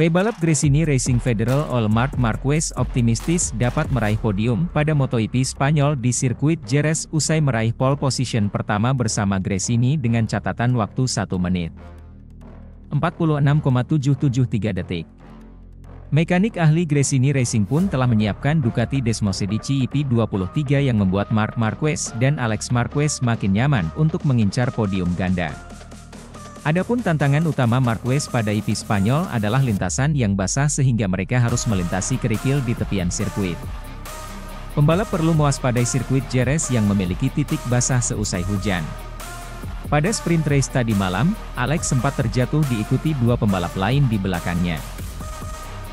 Pebalap Gresini Racing Federal All Marc Marquez optimistis dapat meraih podium pada MotoGP Spanyol di sirkuit Jerez usai meraih pole position pertama bersama Gresini dengan catatan waktu 1 menit 46,773 detik. Mekanik ahli Gresini Racing pun telah menyiapkan Ducati Desmosedici EP23 yang membuat Marc Marquez dan Alex Marquez makin nyaman untuk mengincar podium ganda. Adapun tantangan utama Marquez pada EP Spanyol adalah lintasan yang basah sehingga mereka harus melintasi kerikil di tepian sirkuit. Pembalap perlu mewaspadai sirkuit Jerez yang memiliki titik basah seusai hujan. Pada sprint race tadi malam, Alex sempat terjatuh diikuti dua pembalap lain di belakangnya.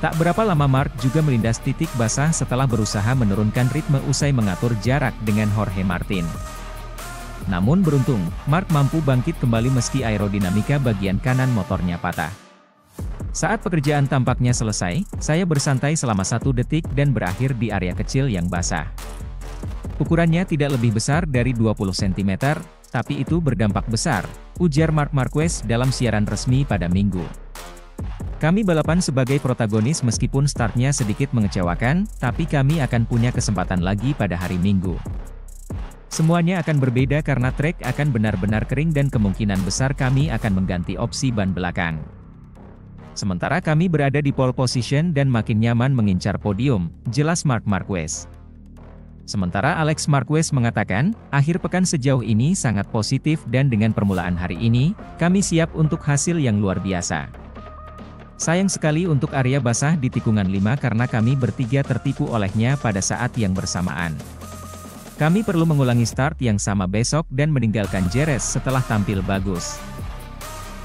Tak berapa lama Marc juga melindas titik basah setelah berusaha menurunkan ritme usai mengatur jarak dengan Jorge Martin. Namun beruntung, Marc mampu bangkit kembali meski aerodinamika bagian kanan motornya patah. Saat pekerjaan tampaknya selesai, saya bersantai selama 1 detik dan berakhir di area kecil yang basah. Ukurannya tidak lebih besar dari 20 cm, tapi itu berdampak besar, ujar Marc Marquez dalam siaran resmi pada Minggu. Kami balapan sebagai protagonis meskipun startnya sedikit mengecewakan, tapi kami akan punya kesempatan lagi pada hari Minggu. Semuanya akan berbeda karena trek akan benar-benar kering dan kemungkinan besar kami akan mengganti opsi ban belakang. Sementara kami berada di pole position dan makin nyaman mengincar podium, jelas Marc Marquez. Sementara Alex Marquez mengatakan, akhir pekan sejauh ini sangat positif dan dengan permulaan hari ini, kami siap untuk hasil yang luar biasa. Sayang sekali untuk area basah di tikungan 5 karena kami bertiga tertipu olehnya pada saat yang bersamaan. Kami perlu mengulangi start yang sama besok dan meninggalkan Jerez setelah tampil bagus.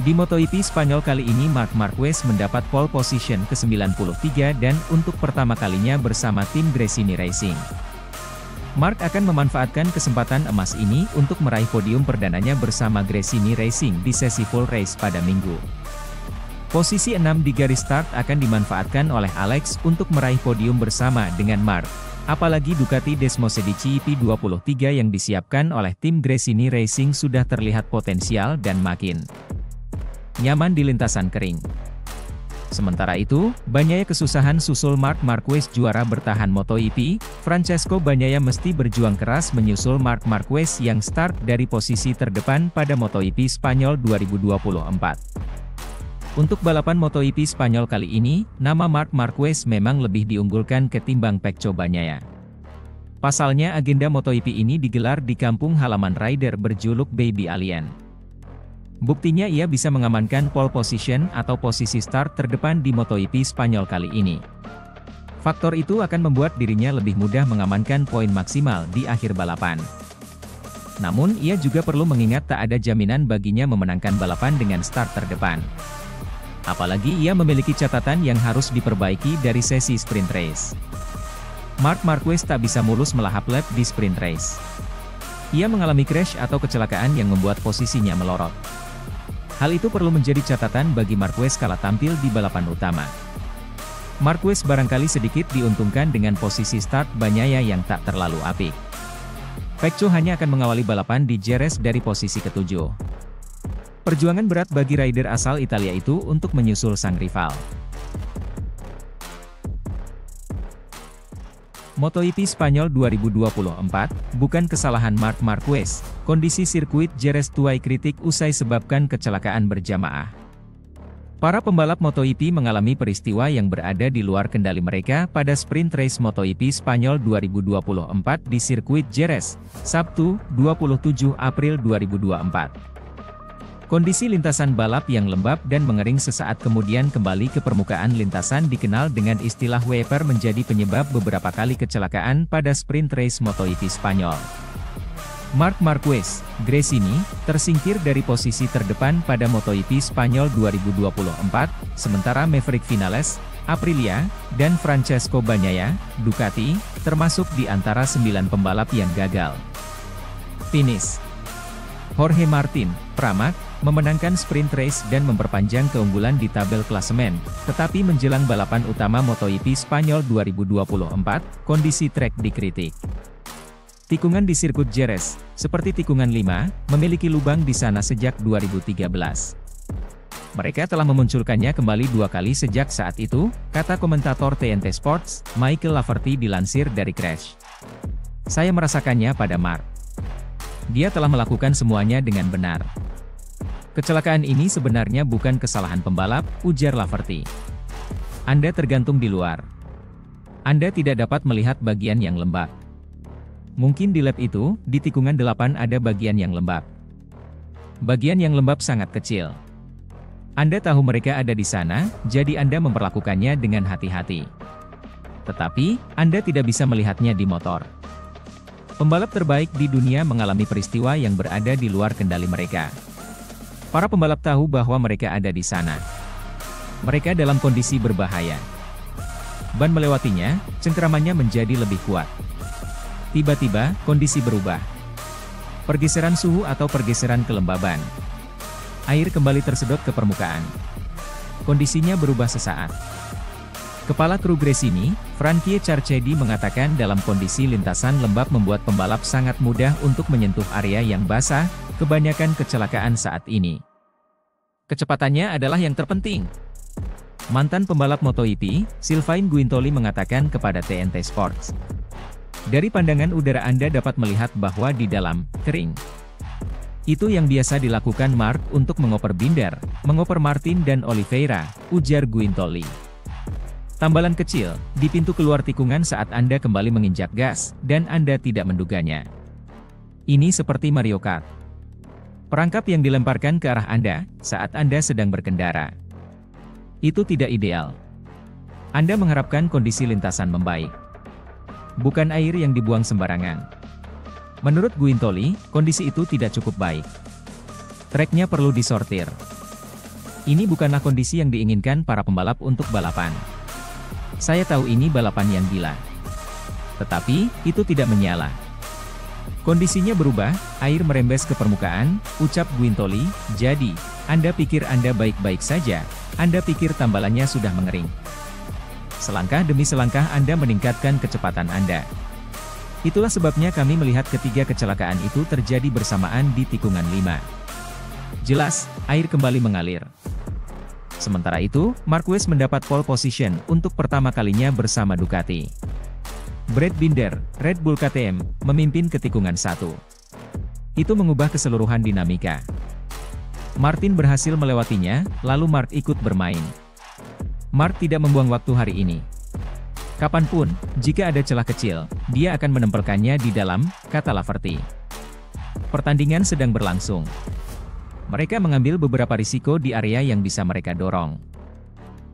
Di MotoGP Spanyol kali ini Marc Marquez mendapat pole position ke-93 dan untuk pertama kalinya bersama tim Gresini Racing. Marc akan memanfaatkan kesempatan emas ini untuk meraih podium perdananya bersama Gresini Racing di sesi full race pada Minggu. Posisi 6 di garis start akan dimanfaatkan oleh Alex untuk meraih podium bersama dengan Marc. Apalagi Ducati Desmosedici EP23 yang disiapkan oleh tim Gresini Racing sudah terlihat potensial dan makin nyaman di lintasan kering. Sementara itu, Bagnaia kesusahan susul Marc Marquez juara bertahan MotoGP, Francesco Bagnaia mesti berjuang keras menyusul Marc Marquez yang start dari posisi terdepan pada MotoGP Spanyol 2024. Untuk balapan MotoGP Spanyol kali ini, nama Marc Marquez memang lebih diunggulkan ketimbang Pecco Bagnaia. Pasalnya agenda MotoGP ini digelar di kampung halaman rider berjuluk Baby Alien. Buktinya ia bisa mengamankan pole position atau posisi start terdepan di MotoGP Spanyol kali ini. Faktor itu akan membuat dirinya lebih mudah mengamankan poin maksimal di akhir balapan. Namun ia juga perlu mengingat tak ada jaminan baginya memenangkan balapan dengan start terdepan. Apalagi ia memiliki catatan yang harus diperbaiki dari sesi sprint race. Marc Marquez tak bisa mulus melahap lap di sprint race. Ia mengalami crash atau kecelakaan yang membuat posisinya melorot. Hal itu perlu menjadi catatan bagi Marquez kala tampil di balapan utama. Marquez barangkali sedikit diuntungkan dengan posisi start Bagnaia yang tak terlalu apik. Pecco hanya akan mengawali balapan di Jerez dari posisi ke-7. Perjuangan berat bagi rider asal Italia itu untuk menyusul sang rival. MotoGP Spanyol 2024, bukan kesalahan Marc Marquez, kondisi sirkuit Jerez tuai kritik usai sebabkan kecelakaan berjamaah. Para pembalap MotoGP mengalami peristiwa yang berada di luar kendali mereka pada sprint race MotoGP Spanyol 2024 di sirkuit Jerez, Sabtu, 27 April 2024. Kondisi lintasan balap yang lembab dan mengering sesaat kemudian kembali ke permukaan lintasan dikenal dengan istilah wiper menjadi penyebab beberapa kali kecelakaan pada sprint race MotoGP Spanyol. Marc Marquez, Gresini, tersingkir dari posisi terdepan pada MotoGP Spanyol 2024, sementara Maverick Vinales, Aprilia, dan Francesco Bagnaia, Ducati, termasuk di antara 9 pembalap yang gagal finish. Jorge Martin, Pramac, memenangkan sprint race dan memperpanjang keunggulan di tabel klasemen, tetapi menjelang balapan utama MotoGP Spanyol 2024, kondisi trek dikritik. Tikungan di sirkuit Jerez, seperti tikungan 5, memiliki lubang di sana sejak 2013. Mereka telah memunculkannya kembali 2 kali sejak saat itu, kata komentator TNT Sports, Michael Laverty dilansir dari Crash. Saya merasakannya pada Mark. Dia telah melakukan semuanya dengan benar. Kecelakaan ini sebenarnya bukan kesalahan pembalap, ujar Laverty. Anda tergantung di luar. Anda tidak dapat melihat bagian yang lembab. Mungkin di lap itu, di tikungan 8 ada bagian yang lembab. Bagian yang lembab sangat kecil. Anda tahu mereka ada di sana, jadi Anda memperlakukannya dengan hati-hati. Tetapi, Anda tidak bisa melihatnya di motor. Pembalap terbaik di dunia mengalami peristiwa yang berada di luar kendali mereka. Para pembalap tahu bahwa mereka ada di sana. Mereka dalam kondisi berbahaya. Ban melewatinya, cengkeramannya menjadi lebih kuat. Tiba-tiba, kondisi berubah. Pergeseran suhu atau pergeseran kelembaban. Air kembali tersedot ke permukaan. Kondisinya berubah sesaat. Kepala kru Gresini, Frankie Charchedi mengatakan dalam kondisi lintasan lembab membuat pembalap sangat mudah untuk menyentuh area yang basah, kebanyakan kecelakaan saat ini. Kecepatannya adalah yang terpenting. Mantan pembalap MotoGP, Sylvain Guintoli mengatakan kepada TNT Sports. Dari pandangan udara Anda dapat melihat bahwa di dalam, kering. Itu yang biasa dilakukan Mark untuk mengoper Binder, mengoper Martin dan Oliveira, ujar Guintoli. Tambalan kecil, di pintu keluar tikungan saat Anda kembali menginjak gas, dan Anda tidak menduganya. Ini seperti Mario Kart. Perangkap yang dilemparkan ke arah Anda, saat Anda sedang berkendara. Itu tidak ideal. Anda mengharapkan kondisi lintasan membaik. Bukan air yang dibuang sembarangan. Menurut Guintoli, kondisi itu tidak cukup baik. Treknya perlu disortir. Ini bukanlah kondisi yang diinginkan para pembalap untuk balapan. Saya tahu ini balapan yang gila. Tetapi, itu tidak menyala. Kondisinya berubah, air merembes ke permukaan, ucap Guintoli, jadi, Anda pikir Anda baik-baik saja, Anda pikir tambalannya sudah mengering. Selangkah demi selangkah Anda meningkatkan kecepatan Anda. Itulah sebabnya kami melihat ketiga kecelakaan itu terjadi bersamaan di tikungan 5. Jelas, air kembali mengalir. Sementara itu, Marquez mendapat pole position untuk pertama kalinya bersama Ducati. Brad Binder, Red Bull KTM, memimpin ke tikungan 1. Itu mengubah keseluruhan dinamika. Martin berhasil melewatinya, lalu Mark ikut bermain. Mark tidak membuang waktu hari ini. Kapanpun, jika ada celah kecil, dia akan menempelkannya di dalam, kata Laverty. Pertandingan sedang berlangsung. Mereka mengambil beberapa risiko di area yang bisa mereka dorong.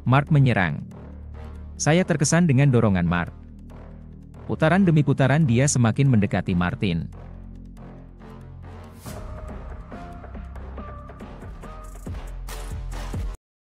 Mark menyerang. Saya terkesan dengan dorongan Mark. Putaran demi putaran dia semakin mendekati Martin.